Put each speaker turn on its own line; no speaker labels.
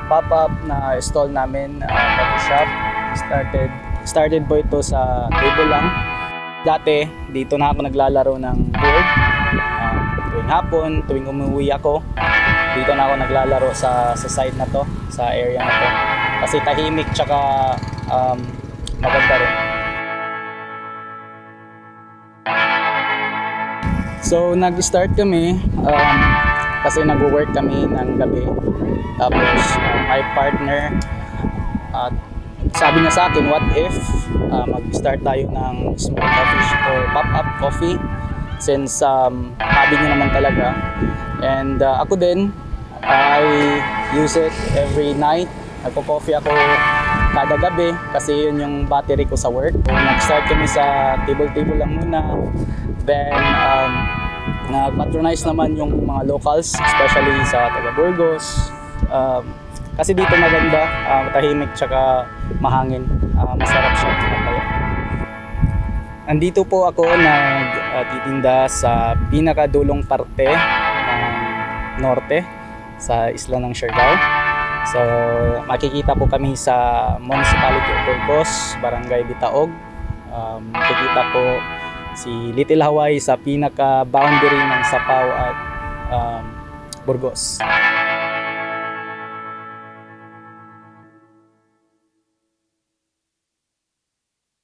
pop-up na stall namin, coffee shop. Started po ito sa table lang. Dati, dito na ako naglalaro ng board. Tuwing hapon, tuwing umuwi ako, dito na ako naglalaro sa side na to, sa area na to. Kasi tahimik tsaka maganda rin. So nag-start kami kasi nag-work kami ng gabi. Tapos my partner sabi niya sa akin, what if mag-start tayo ng small coffee or pop-up coffee since hobby niya naman talaga. And ako din, I use it every night. Nagpo-coffee ako kada gabi kasi yun yung battery ko sa work. So, nag-start kami sa table lang muna. Then nag-patronize naman yung mga locals, especially sa taga Burgos. Kasi dito maganda, tahimik tsaka mahangin. Masarap siya. Andito po ako nagtitinda sa pinakadulong parte ng norte sa isla ng Siargao. So makikita po kami sa Municipality of Burgos, Barangay Bitaog. Makikita po si Little Hawaii sa pinaka-boundary ng Sapao at Burgos.